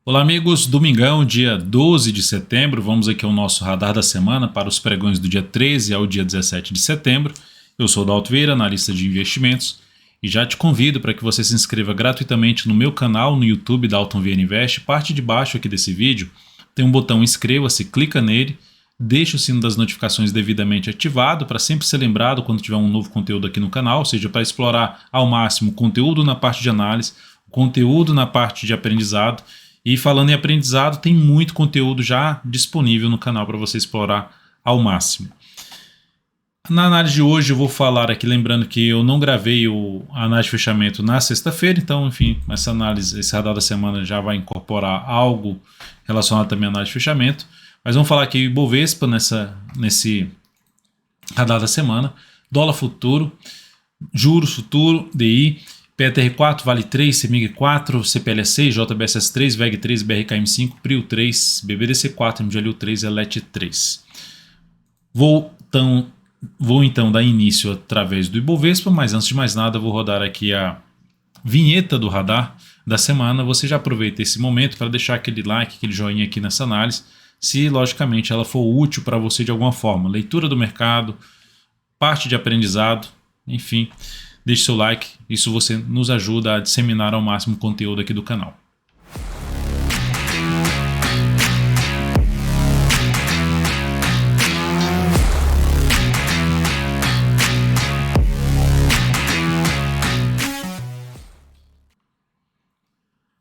Olá, amigos. Domingão, dia 12 de setembro. Vamos aqui ao nosso radar da semana para os pregões do dia 13 ao dia 17 de setembro. Eu sou o Dalto Vieira, analista de investimentos, e já te convido para que você se inscreva gratuitamente no meu canal no YouTube, Dalton Vieira Invest. Parte de baixo aqui desse vídeo tem um botão inscreva-se, clica nele, deixa o sino das notificações devidamente ativado para sempre ser lembrado quando tiver um novo conteúdo aqui no canal, ou seja, para explorar ao máximo conteúdo na parte de análise, conteúdo na parte de aprendizado. E falando em aprendizado, tem muito conteúdo já disponível no canal para você explorar ao máximo. Na análise de hoje eu vou falar aqui, lembrando que eu não gravei a análise de fechamento na sexta-feira, então, enfim, essa análise, esse radar da semana já vai incorporar algo relacionado também à análise de fechamento. Mas vamos falar aqui o Ibovespa nesse radar da semana, dólar futuro, juros futuro, DI, PTR4, Vale 3, CEMIG 4, CPLS 6, JBSS 3, VEG 3, BRKM 5, PRIO 3, BBDC 4, MGLU 3, ELET 3. Vou então dar início através do Ibovespa, mas antes de mais nada vou rodar aqui a vinheta do radar da semana. Você já aproveita esse momento para deixar aquele like, aquele joinha aqui nessa análise, se logicamente ela for útil para você de alguma forma. Leitura do mercado, parte de aprendizado, enfim. Deixe seu like, isso você nos ajuda a disseminar ao máximo o conteúdo aqui do canal.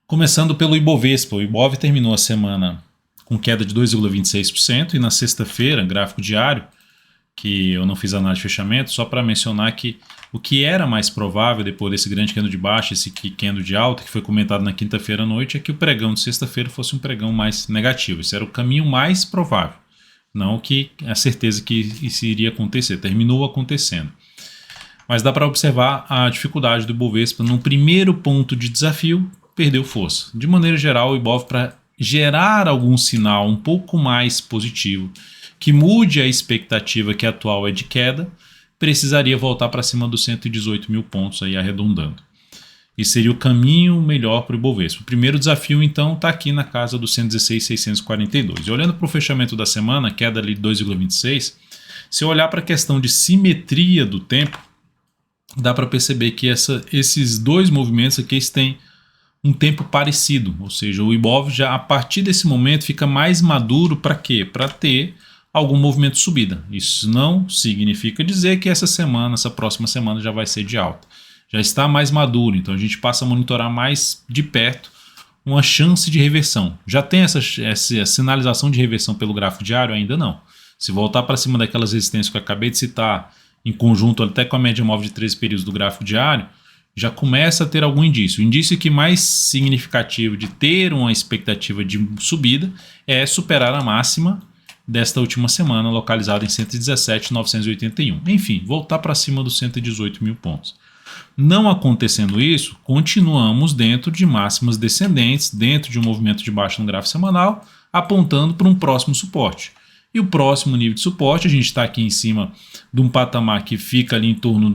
Começando pelo Ibovespa, o Ibov terminou a semana com queda de 2,26% e na sexta-feira, gráfico diário, que eu não fiz análise de fechamento, só para mencionar que o que era mais provável depois desse grande candle de baixa, esse candle de alta que foi comentado na quinta-feira à noite, é que o pregão de sexta-feira fosse um pregão mais negativo. Esse era o caminho mais provável, não que a certeza que isso iria acontecer, terminou acontecendo. Mas dá para observar a dificuldade do Ibovespa no primeiro ponto de desafio, perdeu força. De maneira geral, o Ibov, para gerar algum sinal um pouco mais positivo, que mude a expectativa que atual é de queda, precisaria voltar para cima dos 118 mil pontos, aí arredondando. E seria o caminho melhor para o Ibovespa. O primeiro desafio, então, está aqui na casa dos 116.642. E olhando para o fechamento da semana, queda ali de 2,26, se eu olhar para a questão de simetria do tempo, dá para perceber que esses dois movimentos aqui têm um tempo parecido, ou seja, o Ibov já a partir desse momento fica mais maduro para quê? Para ter algum movimento de subida. Isso não significa dizer que essa próxima semana já vai ser de alta. Já está mais maduro, então a gente passa a monitorar mais de perto uma chance de reversão. Já tem essa sinalização de reversão pelo gráfico diário? Ainda não. Se voltar para cima daquelas resistências que eu acabei de citar, em conjunto até com a média móvel de 13 períodos do gráfico diário, já começa a ter algum indício. O indício que mais significativo de ter uma expectativa de subida é superar a máxima desta última semana, localizada em 117.981. Enfim, voltar para cima dos 118 mil pontos. Não acontecendo isso, continuamos dentro de máximas descendentes, dentro de um movimento de baixa no gráfico semanal, apontando para um próximo suporte. E o próximo nível de suporte, a gente está aqui em cima de um patamar que fica ali em torno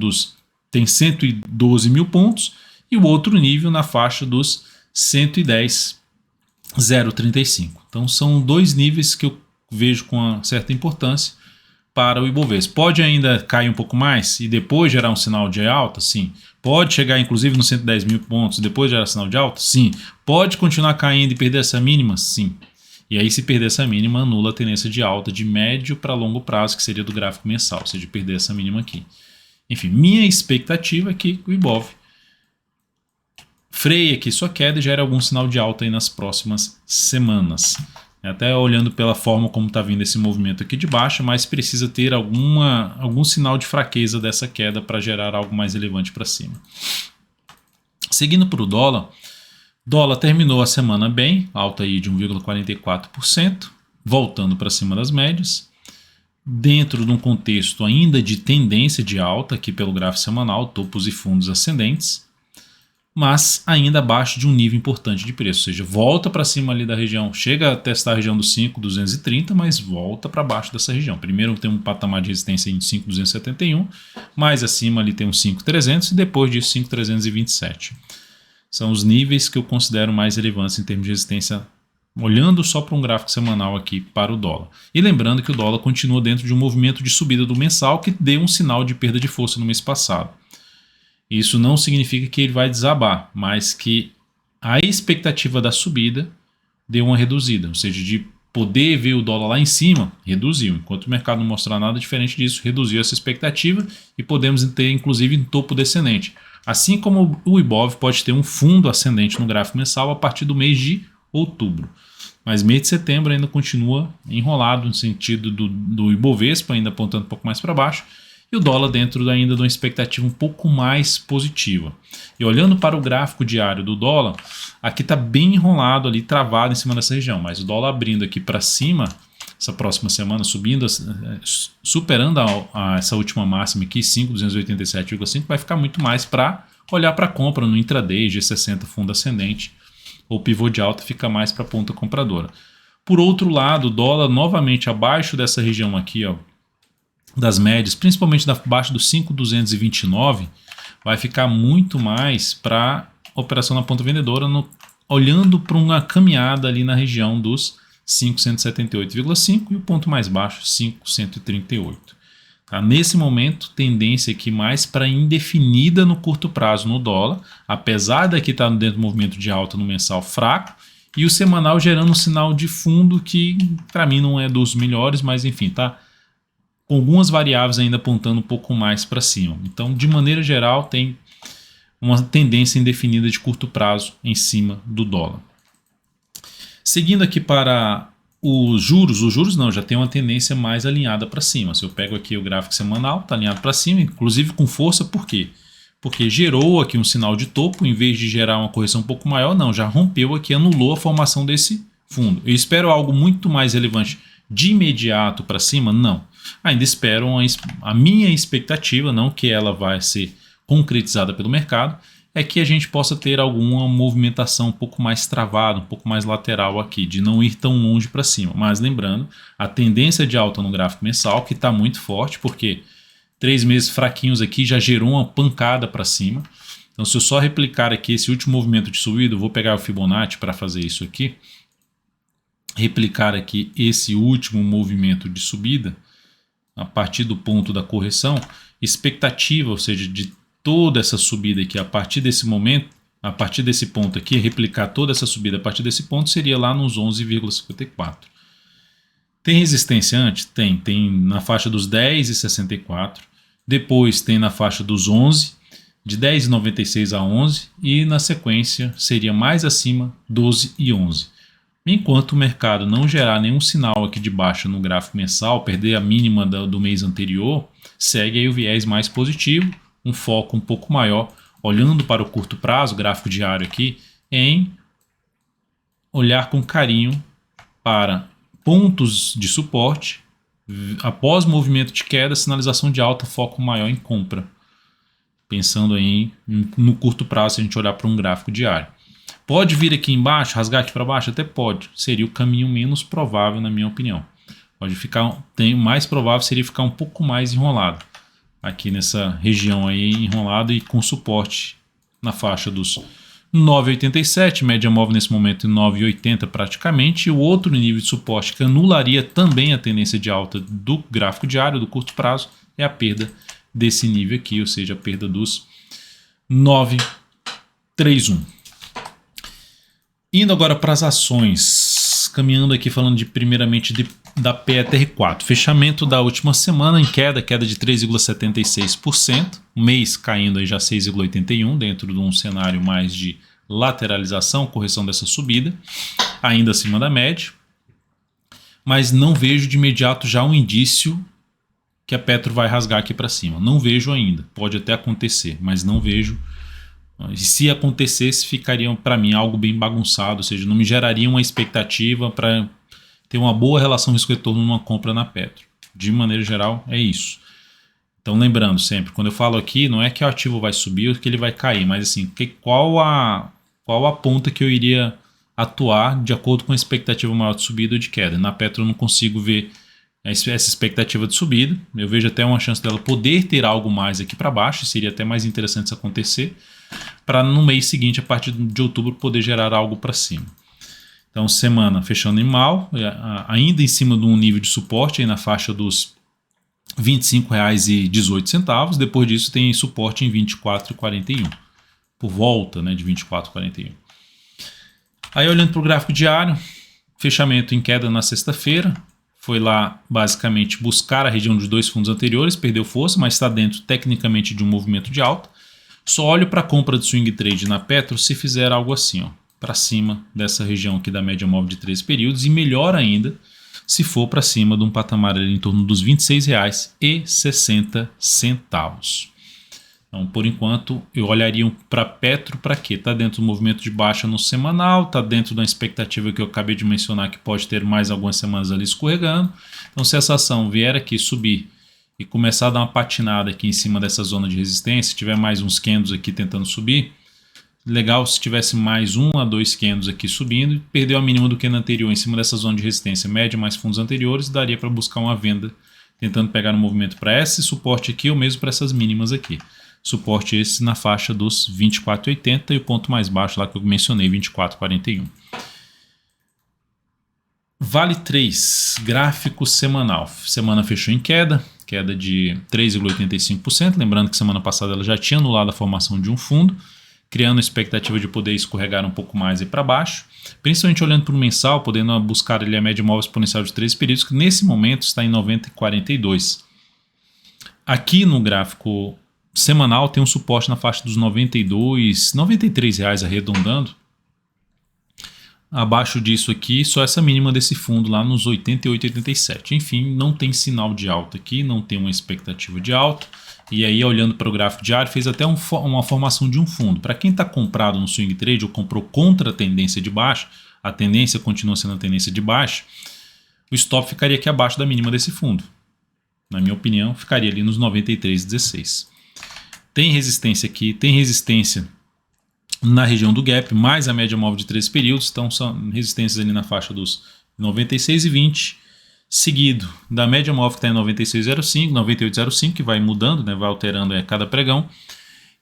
tem 112 mil pontos, e o outro nível na faixa dos 110.035. Então são dois níveis que eu vejo com uma certa importância para o Ibovespa. Pode ainda cair um pouco mais e depois gerar um sinal de alta? Sim. Pode chegar inclusive nos 110 mil pontos e depois gerar sinal de alta? Sim. Pode continuar caindo e perder essa mínima? Sim. E aí, se perder essa mínima, anula a tendência de alta de médio para longo prazo, que seria do gráfico mensal, ou seja, perder essa mínima aqui. Enfim, minha expectativa é que o Ibov freie aqui sua queda e gere algum sinal de alta aí nas próximas semanas. Até olhando pela forma como está vindo esse movimento aqui de baixa, mas precisa ter algum sinal de fraqueza dessa queda para gerar algo mais relevante para cima. Seguindo para o dólar terminou a semana bem, alta aí de 1,44%, voltando para cima das médias, dentro de um contexto ainda de tendência de alta aqui pelo gráfico semanal, topos e fundos ascendentes, mas ainda abaixo de um nível importante de preço, ou seja, volta para cima ali da região, chega a testar a região dos 5.230, mas volta para baixo dessa região. Primeiro tem um patamar de resistência em 5.271, mais acima ali tem um 5.300 e depois disso 5.327. São os níveis que eu considero mais relevantes em termos de resistência olhando só para um gráfico semanal aqui para o dólar. E lembrando que o dólar continua dentro de um movimento de subida do mensal que deu um sinal de perda de força no mês passado. Isso não significa que ele vai desabar, mas que a expectativa da subida deu uma reduzida, ou seja, de poder ver o dólar lá em cima, reduziu. Enquanto o mercado não mostrar nada diferente disso, reduziu essa expectativa e podemos ter inclusive um topo descendente. Assim como o Ibov pode ter um fundo ascendente no gráfico mensal a partir do mês de outubro. Mas mês de setembro ainda continua enrolado no sentido do Ibovespa, ainda apontando um pouco mais para baixo, e o dólar dentro ainda de uma expectativa um pouco mais positiva. E olhando para o gráfico diário do dólar, aqui está bem enrolado ali, travado em cima dessa região, mas o dólar abrindo aqui para cima, essa próxima semana subindo, superando essa última máxima aqui, 5.287,5, vai ficar muito mais para olhar para a compra no intraday, G60 fundo ascendente, ou pivô de alta fica mais para a ponta compradora. Por outro lado, o dólar novamente abaixo dessa região aqui, ó, das médias, principalmente abaixo dos 5.229, vai ficar muito mais para operação na ponta vendedora, olhando para uma caminhada ali na região dos 5.178,5 e o ponto mais baixo 5.138. Tá? Nesse momento, tendência aqui mais para indefinida no curto prazo no dólar, apesar daqui estar dentro do movimento de alta no mensal fraco, e o semanal gerando um sinal de fundo que para mim não é dos melhores, mas enfim, tá com algumas variáveis ainda apontando um pouco mais para cima. Então, de maneira geral, tem uma tendência indefinida de curto prazo em cima do dólar. Seguindo aqui para os juros não, já tem uma tendência mais alinhada para cima. Se eu pego aqui o gráfico semanal, está alinhado para cima, inclusive com força, por quê? Porque gerou aqui um sinal de topo, em vez de gerar uma correção um pouco maior, não, já rompeu aqui, anulou a formação desse fundo. Eu espero algo muito mais relevante de imediato para cima? Não. Ainda espero a minha expectativa, não que ela vai ser concretizada pelo mercado, é que a gente possa ter alguma movimentação um pouco mais travada, um pouco mais lateral aqui, de não ir tão longe para cima. Mas lembrando, a tendência de alta no gráfico mensal que está muito forte, porque 3 meses fraquinhos aqui já gerou uma pancada para cima. Então se eu só replicar aqui esse último movimento de subida, eu vou pegar o Fibonacci para fazer isso aqui, replicar aqui esse último movimento de subida, a partir do ponto da correção, expectativa, ou seja, de toda essa subida aqui, a partir desse momento, a partir desse ponto aqui, replicar toda essa subida a partir desse ponto, seria lá nos 11,54. Tem resistência antes? Tem na faixa dos 10,64, depois tem na faixa dos 11, de 10,96 a 11, e na sequência seria mais acima 12 e 11. Enquanto o mercado não gerar nenhum sinal aqui de baixa no gráfico mensal, perder a mínima do mês anterior, segue aí o viés mais positivo, um foco um pouco maior, olhando para o curto prazo, gráfico diário aqui, em olhar com carinho para pontos de suporte, após movimento de queda, sinalização de alta, foco maior em compra. Pensando aí no curto prazo, se a gente olhar para um gráfico diário. Pode vir aqui embaixo, rasgar aqui para baixo? Até pode. Seria o caminho menos provável, na minha opinião. Pode ficar, mais provável seria ficar um pouco mais enrolado. Aqui nessa região aí, enrolado e com suporte na faixa dos 9,87, média móvel nesse momento em 9,80 praticamente. E o outro nível de suporte que anularia também a tendência de alta do gráfico diário, do curto prazo, é a perda desse nível aqui, ou seja, a perda dos 9,31. Indo agora para as ações, caminhando aqui falando primeiramente da PETR4. Fechamento da última semana em queda de 3,76%, mês caindo aí já 6,81%, dentro de um cenário mais de lateralização, correção dessa subida, ainda acima da média, mas não vejo de imediato já um indício que a Petro vai rasgar aqui para cima. Não vejo ainda, pode até acontecer, mas não vejo. E se acontecesse, ficaria para mim algo bem bagunçado, ou seja, não me geraria uma expectativa para ter uma boa relação risco-retorno numa compra na Petro. De maneira geral, é isso. Então, lembrando sempre, quando eu falo aqui, não é que o ativo vai subir ou que ele vai cair, mas assim, qual a ponta que eu iria atuar de acordo com a expectativa maior de subida ou de queda. Na Petro eu não consigo ver essa expectativa de subida, eu vejo até uma chance dela poder ter algo mais aqui para baixo, seria até mais interessante isso acontecer, para no mês seguinte, a partir de outubro, poder gerar algo para cima. Então, semana fechando em mal, ainda em cima de um nível de suporte aí na faixa dos R$ 25,18. Depois disso tem suporte em R$ 24,41. Por volta, né, de R$ 24,41. Aí olhando para o gráfico diário, fechamento em queda na sexta-feira. Foi lá basicamente buscar a região dos dois fundos anteriores, perdeu força, mas está dentro tecnicamente de um movimento de alta. Só olho para a compra de swing trade na Petro se fizer algo assim, ó, para cima dessa região aqui da média móvel de 13 períodos, e melhor ainda se for para cima de um patamar ali em torno dos R$ 26,60. Então, por enquanto, eu olharia para Petro para quê? Está dentro do movimento de baixa no semanal, está dentro da expectativa que eu acabei de mencionar que pode ter mais algumas semanas ali escorregando. Então, se essa ação vier aqui subir e começar a dar uma patinada aqui em cima dessa zona de resistência, se tiver mais uns candles aqui tentando subir, legal se tivesse mais 1 a 2 candles aqui subindo e perdeu a mínima do candle anterior em cima dessa zona de resistência média mais fundos anteriores, daria para buscar uma venda tentando pegar no movimento para esse suporte aqui ou mesmo para essas mínimas aqui. Suporte esse na faixa dos 24,80 e o ponto mais baixo lá que eu mencionei, 24,41. Vale 3, gráfico semanal. Semana fechou em queda de 3,85%. Lembrando que semana passada ela já tinha anulado a formação de um fundo, criando a expectativa de poder escorregar um pouco mais para baixo. Principalmente olhando para o mensal, podendo buscar ali a média móvel exponencial de 13 períodos, que nesse momento está em 90,42. Aqui no gráfico semanal tem um suporte na faixa dos R$ 93 arredondando. Abaixo disso aqui, só essa mínima desse fundo lá nos 88,87. Enfim, não tem sinal de alta aqui, não tem uma expectativa de alta. E aí, olhando para o gráfico diário, fez até uma formação de um fundo. Para quem está comprado no swing trade ou comprou contra a tendência de baixa, a tendência continua sendo a tendência de baixa, o stop ficaria aqui abaixo da mínima desse fundo. Na minha opinião, ficaria ali nos 93,16. Tem resistência aqui, tem resistência na região do gap, mais a média móvel de 13 períodos, então são resistências ali na faixa dos 96,20, seguido da média móvel que está em 96,05, 98,05, que vai mudando, né, vai alterando a cada pregão,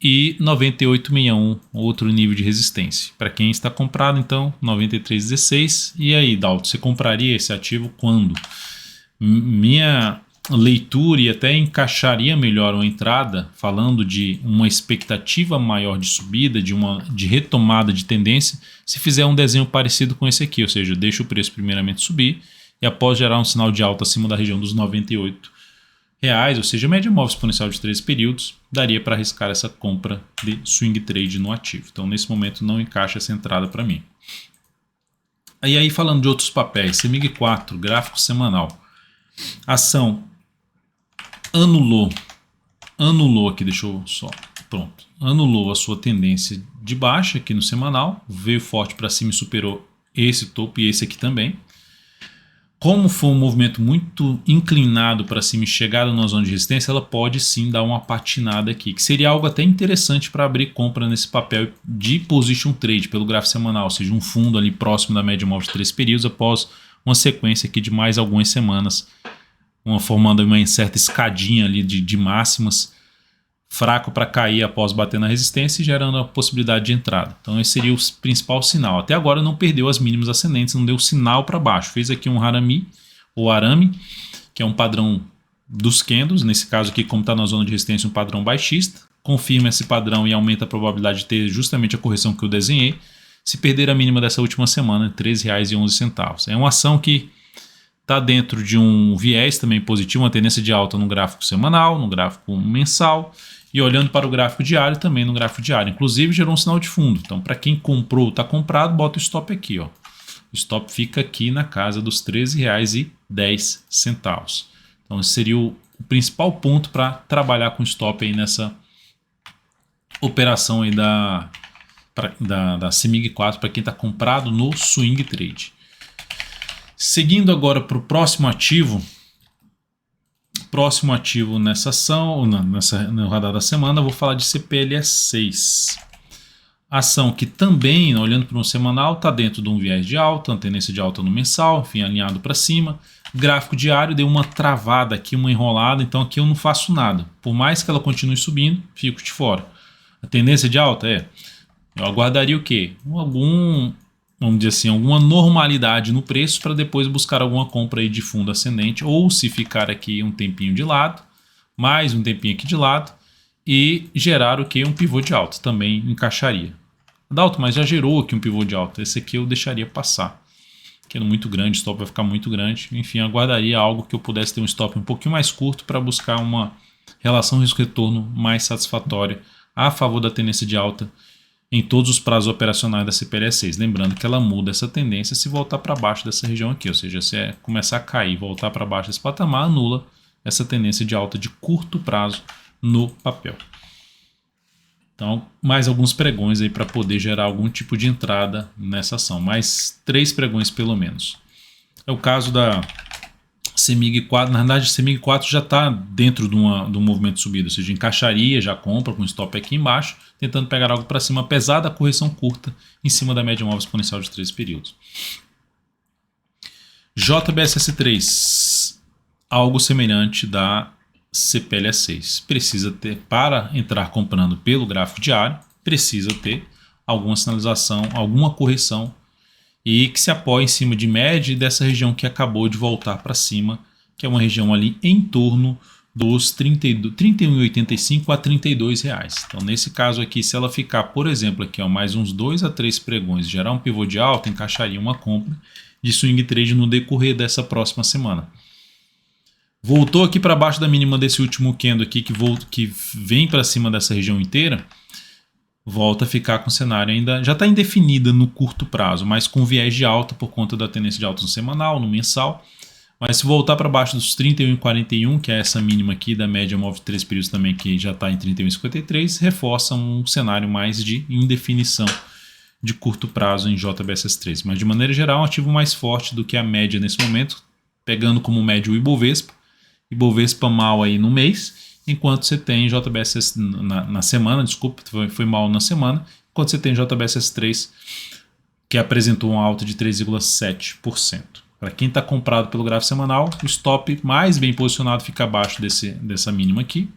e 98,61, outro nível de resistência. Para quem está comprado, então, 93,16. E aí, Dalton, você compraria esse ativo quando? Minha leitura e até encaixaria melhor uma entrada falando de uma expectativa maior de subida, de retomada de tendência, se fizer um desenho parecido com esse aqui, ou seja, deixa o preço primeiramente subir e após gerar um sinal de alta acima da região dos R$ 98, ou seja, média móvel exponencial de 13 períodos, daria para arriscar essa compra de swing trade no ativo. Então nesse momento não encaixa essa entrada para mim. E aí falando de outros papéis, CEMIG 4, gráfico semanal, ação anulou aqui, anulou a sua tendência de baixa aqui no semanal, veio forte para cima e superou esse topo e esse aqui também. Como foi um movimento muito inclinado para cima e chegada na zona de resistência, ela pode sim dar uma patinada aqui, que seria algo até interessante para abrir compra nesse papel de position trade pelo gráfico semanal, ou seja, um fundo ali próximo da média móvel de 3 períodos após uma sequência aqui de mais algumas semanas, formando uma certa escadinha ali de máximas, fraco para cair após bater na resistência e gerando a possibilidade de entrada. Então esse seria o principal sinal. Até agora não perdeu as mínimas ascendentes, não deu sinal para baixo. Fez aqui um arame, que é um padrão dos candles, nesse caso aqui como está na zona de resistência um padrão baixista, confirma esse padrão e aumenta a probabilidade de ter justamente a correção que eu desenhei, se perder a mínima dessa última semana, R$ 13,11. É uma ação que está dentro de um viés também positivo, uma tendência de alta no gráfico semanal, no gráfico mensal e olhando para o gráfico diário também no gráfico diário. Inclusive gerou um sinal de fundo. Então para quem comprou, está comprado, bota o stop aqui. Ó. O stop fica aqui na casa dos R$ 13,10. Então esse seria o principal ponto para trabalhar com stop aí nessa operação aí da CEMIG 4 para quem está comprado no swing trade. Seguindo agora para o próximo ativo nessa ação, no radar da semana, eu vou falar de CPLS6. Ação que também, olhando para um semanal, está dentro de um viés de alta, uma tendência de alta no mensal, enfim, alinhado para cima. Gráfico diário deu uma travada aqui, uma enrolada, então aqui eu não faço nada. Por mais que ela continue subindo, fico de fora. A tendência de alta eu aguardaria o quê? Uma vamos dizer assim, alguma normalidade no preço para depois buscar alguma compra aí de fundo ascendente, ou se ficar aqui um tempinho de lado, mais um tempinho aqui de lado, e gerar o que? Um pivô de alta, também encaixaria. Adalto, mas já gerou aqui um pivô de alta, esse aqui eu deixaria passar, que é muito grande, o stop vai ficar muito grande, enfim, aguardaria algo que eu pudesse ter um stop um pouquinho mais curto para buscar uma relação risco-retorno mais satisfatória a favor da tendência de alta em todos os prazos operacionais da CPLE6. Lembrando que ela muda essa tendência se voltar para baixo dessa região aqui, ou seja, se começar a cair, voltar para baixo desse patamar, anula essa tendência de alta de curto prazo no papel. Então, mais alguns pregões aí para poder gerar algum tipo de entrada nessa ação, mais 3 pregões pelo menos. É o caso da CEMIG 4, na verdade a CEMIG 4 já está dentro de um movimento de subida, ou seja, encaixaria, já compra com stop aqui embaixo, tentando pegar algo para cima, apesar da correção curta em cima da média móvel exponencial de 3 períodos. JBSS3, algo semelhante da CPLE6. Precisa ter, para entrar comprando pelo gráfico diário, precisa ter alguma sinalização, alguma correção e que se apoie em cima de média e dessa região que acabou de voltar para cima, que é uma região ali em torno dos 31,85 a R$ 32 reais. Então, nesse caso aqui, se ela ficar, por exemplo, aqui, ó, mais uns 2 a 3 pregões, gerar um pivô de alta, encaixaria uma compra de swing trade no decorrer dessa próxima semana. Voltou aqui para baixo da mínima desse último candle aqui, que vem para cima dessa região inteira, volta a ficar com o cenário ainda, já está indefinida no curto prazo, mas com viés de alta por conta da tendência de alta no semanal, no mensal. Mas se voltar para baixo dos 31,41, que é essa mínima aqui da média móvel de 3 períodos também, que já está em 31,53, reforça um cenário mais de indefinição de curto prazo em JBSS3. Mas de maneira geral, um ativo mais forte do que a média nesse momento, pegando como médio o Ibovespa mal aí no mês, enquanto você tem JBSS na semana, desculpa, foi mal na semana, enquanto você tem JBSS3 que apresentou uma alta de 3,7%. Para quem está comprado pelo gráfico semanal, o stop mais bem posicionado fica abaixo dessa mínima aqui,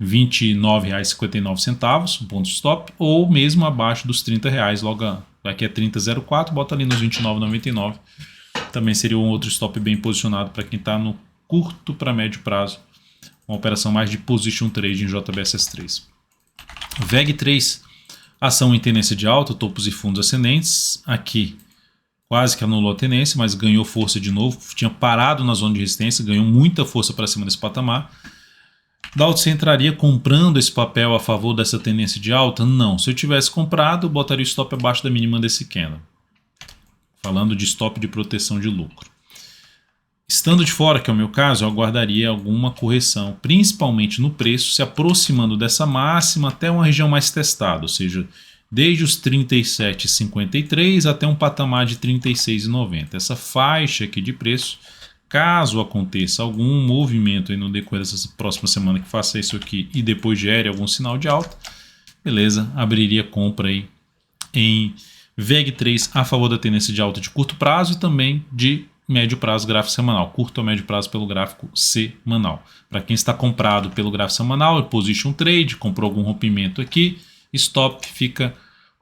R$ 29,59, um ponto de stop, ou mesmo abaixo dos R$ 30, logo aqui é 30,04, bota ali nos R$ 29,99. Também seria um outro stop bem posicionado para quem está no curto para médio prazo, uma operação mais de position trade em JBSS3. VEG3, ação em tendência de alta, topos e fundos ascendentes, aqui quase que anulou a tendência, mas ganhou força de novo, tinha parado na zona de resistência, ganhou muita força para cima desse patamar. Dalton, você entraria comprando esse papel a favor dessa tendência de alta? Não, se eu tivesse comprado, eu botaria o stop abaixo da mínima desse candle. Falando de stop de proteção de lucro. Estando de fora, que é o meu caso, eu aguardaria alguma correção, principalmente no preço, se aproximando dessa máxima até uma região mais testada, ou seja, desde os 37,53 até um patamar de 36,90. Essa faixa aqui de preço, caso aconteça algum movimento aí no decorrer dessa próxima semana que faça isso aqui e depois gere algum sinal de alta, beleza, abriria compra aí em VEG3 a favor da tendência de alta de curto prazo e também de médio prazo gráfico semanal, curto a médio prazo pelo gráfico semanal. Para quem está comprado pelo gráfico semanal, position trade, comprou algum rompimento aqui, stop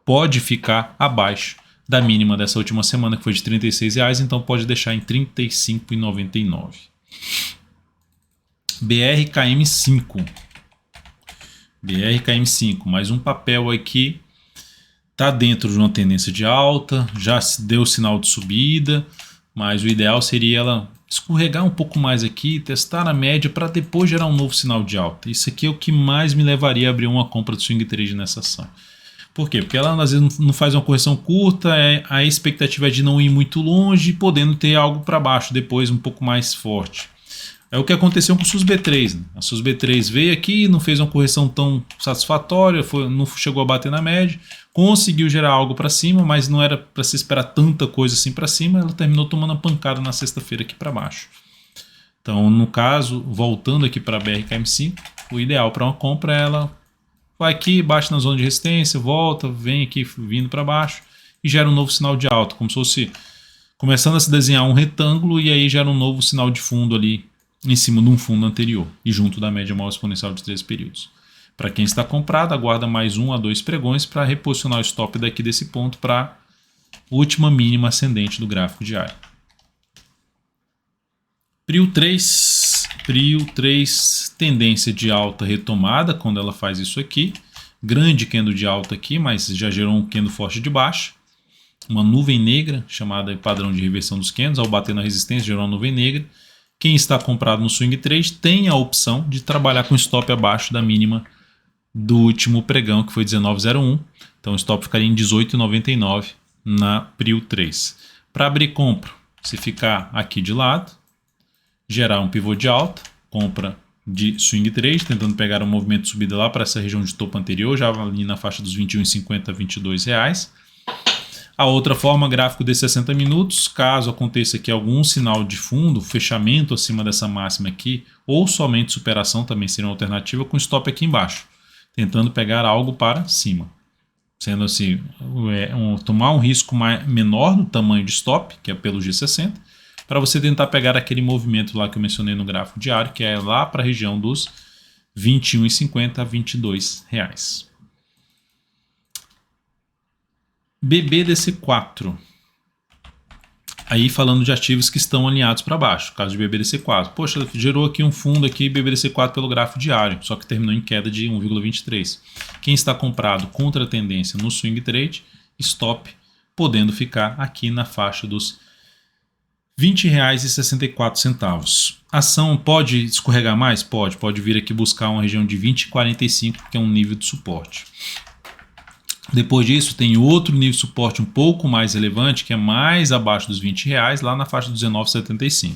pode ficar abaixo da mínima dessa última semana, que foi de R$ 36, então pode deixar em R$ 35,99. BRKM5, mais um papel aqui, está dentro de uma tendência de alta, já deu sinal de subida, mas o ideal seria ela escorregar um pouco mais aqui, testar a média para depois gerar um novo sinal de alta. Isso aqui é o que mais me levaria a abrir uma compra de swing trade nessa ação. Por quê? Porque ela às vezes não faz uma correção curta, a expectativa é de não ir muito longe, podendo ter algo para baixo depois um pouco mais forte. É o que aconteceu com o SUSB3. Né? A SUSB3 veio aqui, não fez uma correção tão satisfatória, não chegou a bater na média, conseguiu gerar algo para cima, mas não era para se esperar tanta coisa assim para cima, ela terminou tomando a pancada na sexta-feira aqui para baixo. Então, no caso, voltando aqui para a BRKM5, o ideal para uma compra é ela vai aqui, bate na zona de resistência, volta, vem aqui vindo para baixo e gera um novo sinal de alta, como se fosse começando a se desenhar um retângulo e aí gera um novo sinal de fundo ali em cima de um fundo anterior e junto da média móvel exponencial de 3 períodos. Para quem está comprado, aguarda mais 1 a 2 pregões para reposicionar o stop daqui desse ponto para última mínima ascendente do gráfico diário. Prio 3, tendência de alta retomada quando ela faz isso aqui. Grande candle de alta aqui, mas já gerou um candle forte de baixa. Uma nuvem negra, chamada padrão de reversão dos candles, ao bater na resistência gerou uma nuvem negra. Quem está comprado no swing trade tem a opção de trabalhar com stop abaixo da mínima do último pregão, que foi 19,01. Então o stop ficaria em 18,99 na Prio 3. Para abrir compra, se ficar aqui de lado, gerar um pivô de alta, compra de swing trade, tentando pegar um movimento de subida lá para essa região de topo anterior, já ali na faixa dos R$ 21,50 a R$ 22,00. A outra forma, gráfico de 60 minutos, caso aconteça aqui algum sinal de fundo, fechamento acima dessa máxima aqui, ou somente superação, também seria uma alternativa, com stop aqui embaixo, tentando pegar algo para cima. Sendo assim, tomar um risco menor no tamanho de stop, que é pelo G60, para você tentar pegar aquele movimento lá que eu mencionei no gráfico diário, que é lá para a região dos R$ 21,50 a R$ 22,00. BBDC4. Aí falando de ativos que estão alinhados para baixo, caso de BBDC4. Poxa, gerou aqui um fundo aqui BBDC4 pelo gráfico diário, só que terminou em queda de 1,23. Quem está comprado contra a tendência no swing trade, stop, podendo ficar aqui na faixa dos R$ 20,64. A ação pode escorregar mais? Pode vir aqui buscar uma região de 20,45, que é um nível de suporte. Depois disso tem outro nível de suporte um pouco mais relevante, que é mais abaixo dos R$ 20,00, lá na faixa dos R$ 19,75.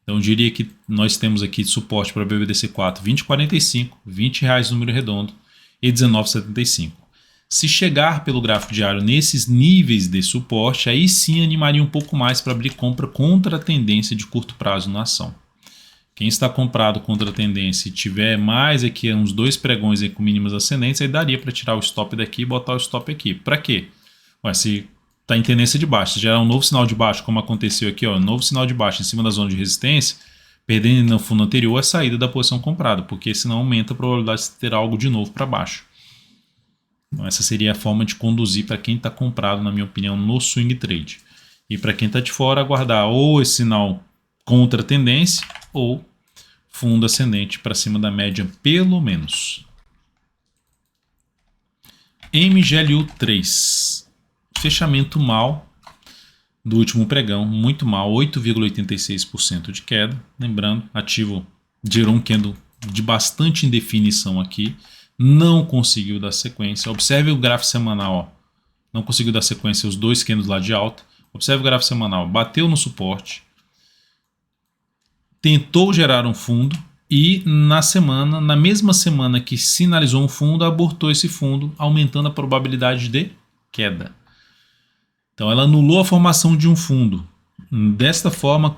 Então eu diria que nós temos aqui de suporte para BBDC4 20,45, R$ 20,00 número redondo e 19,75. Se chegar pelo gráfico diário nesses níveis de suporte, aí sim animaria um pouco mais para abrir compra contra a tendência de curto prazo na ação. Quem está comprado contra a tendência e tiver mais aqui uns 2 pregões aí com mínimas ascendentes, aí daria para tirar o stop daqui e botar o stop aqui. Para quê? Ué, se está em tendência de baixa, se gerar um novo sinal de baixa, como aconteceu aqui, ó, novo sinal de baixa em cima da zona de resistência, perdendo no fundo anterior a saída da posição comprada, porque senão aumenta a probabilidade de ter algo de novo para baixo. Então, essa seria a forma de conduzir para quem está comprado, na minha opinião, no swing trade. E para quem está de fora, aguardar ou esse sinal contra a tendência ou fundo ascendente para cima da média, pelo menos. MGLU3. Fechamento mal do último pregão, muito mal, 8,86% de queda. Lembrando, ativo gerou um candle de bastante indefinição aqui. Não conseguiu dar sequência. Observe o gráfico semanal. Ó. Não conseguiu dar sequência os 2 candles lá de alta. Observe o gráfico semanal. Bateu no suporte. Tentou gerar um fundo e na mesma semana que sinalizou um fundo, abortou esse fundo, aumentando a probabilidade de queda. Então ela anulou a formação de um fundo. Desta forma,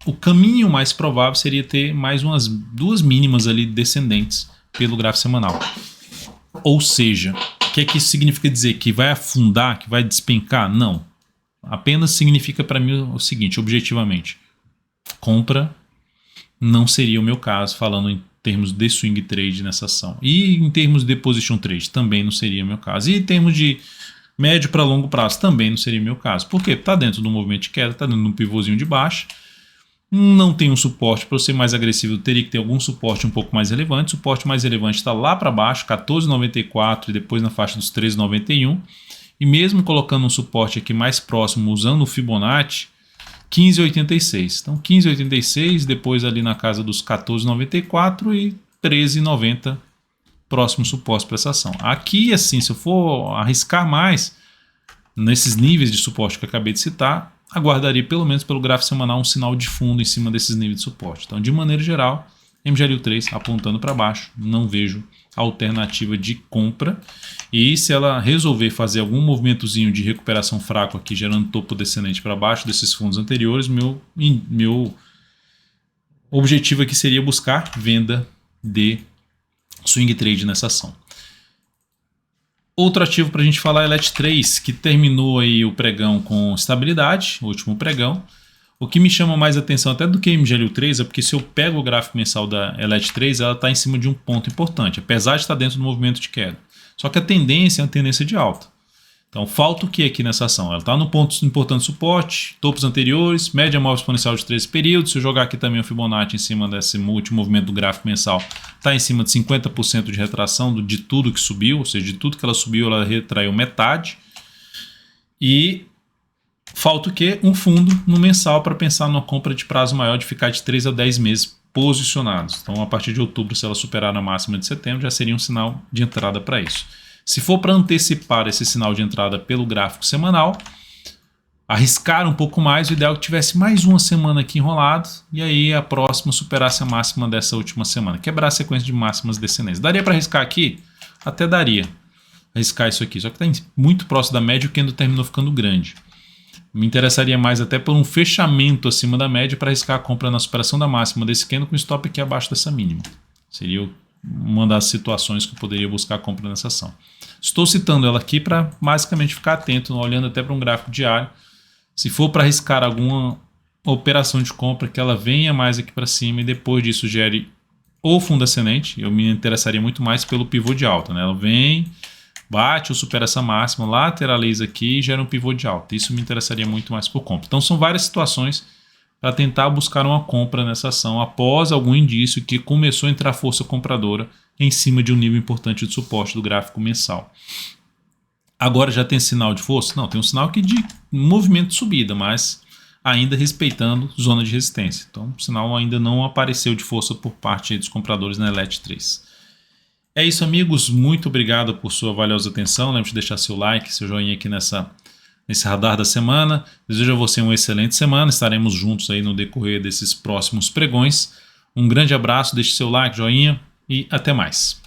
o caminho mais provável seria ter mais umas 2 mínimas ali descendentes pelo gráfico semanal. Ou seja, o que é que isso significa dizer? Que vai afundar, que vai despencar? Não. Apenas significa para mim o seguinte, objetivamente. Compra não seria o meu caso, falando em termos de swing trade nessa ação. E em termos de position trade, também não seria o meu caso. E em termos de médio para longo prazo, também não seria o meu caso. Por quê? Está dentro do movimento de queda, está dentro de um pivôzinho de baixa. Não tem um suporte. Para eu ser mais agressivo, eu teria que ter algum suporte um pouco mais relevante. O suporte mais relevante está lá para baixo, 14,94 e depois na faixa dos 13,91. E mesmo colocando um suporte aqui mais próximo, usando o Fibonacci, 15,86. Então 15,86, depois ali na casa dos 14,94 e 13,90 próximo suporte para essa ação. Aqui, assim, se eu for arriscar mais nesses níveis de suporte que eu acabei de citar, aguardaria pelo menos pelo gráfico semanal um sinal de fundo em cima desses níveis de suporte. Então, de maneira geral, MGLU3 apontando para baixo, não vejo alternativa de compra. E se ela resolver fazer algum movimentozinho de recuperação fraco aqui, gerando topo descendente para baixo desses fundos anteriores, meu objetivo aqui seria buscar venda de swing trade nessa ação. Outro ativo para a gente falar é LET3, que terminou aí o pregão com estabilidade, o último pregão. O que me chama mais atenção até do que MGLU3 é porque se eu pego o gráfico mensal da LET3, ela está em cima de um ponto importante, apesar de estar dentro do movimento de queda. Só que a tendência é uma tendência de alta. Então falta o que aqui nessa ação? Ela está no ponto importante de suporte, topos anteriores, média móvel exponencial de 13 períodos. Se eu jogar aqui também o Fibonacci em cima desse último movimento do gráfico mensal, está em cima de 50% de retração de tudo que subiu, ou seja, de tudo que ela subiu, ela retraiu metade. E falta o quê? Um fundo no mensal para pensar numa compra de prazo maior, de ficar de 3 a 10 meses posicionados. Então a partir de outubro, se ela superar a máxima de setembro, já seria um sinal de entrada para isso. Se for para antecipar esse sinal de entrada pelo gráfico semanal, arriscar um pouco mais, o ideal é que tivesse mais uma semana aqui enrolado e aí a próxima superasse a máxima dessa última semana, quebrar a sequência de máximas descendentes. Daria para arriscar aqui? Até daria arriscar isso aqui, só que está muito próximo da média e o candle terminou ficando grande. Me interessaria mais até por um fechamento acima da média para arriscar a compra na superação da máxima desse candle com stop aqui abaixo dessa mínima. Seria uma das situações que eu poderia buscar a compra nessa ação. Estou citando ela aqui para basicamente ficar atento, olhando até para um gráfico diário. Se for para arriscar alguma operação de compra, que ela venha mais aqui para cima e depois disso gere ou fundo ascendente, eu me interessaria muito mais pelo pivô de alta, né? Ela vem, bate ou supera essa máxima, lateraliza aqui e gera um pivô de alta. Isso me interessaria muito mais por compra. Então são várias situações para tentar buscar uma compra nessa ação após algum indício que começou a entrar força compradora em cima de um nível importante de suporte do gráfico mensal. Agora já tem sinal de força? Não, tem um sinal aqui de movimento de subida, mas ainda respeitando zona de resistência. Então o sinal ainda não apareceu de força por parte dos compradores na LET3. É isso, amigos. Muito obrigado por sua valiosa atenção. Lembre-se de deixar seu like, seu joinha aqui nesse radar da semana. Desejo a você uma excelente semana. Estaremos juntos aí no decorrer desses próximos pregões. Um grande abraço, deixe seu like, joinha e até mais.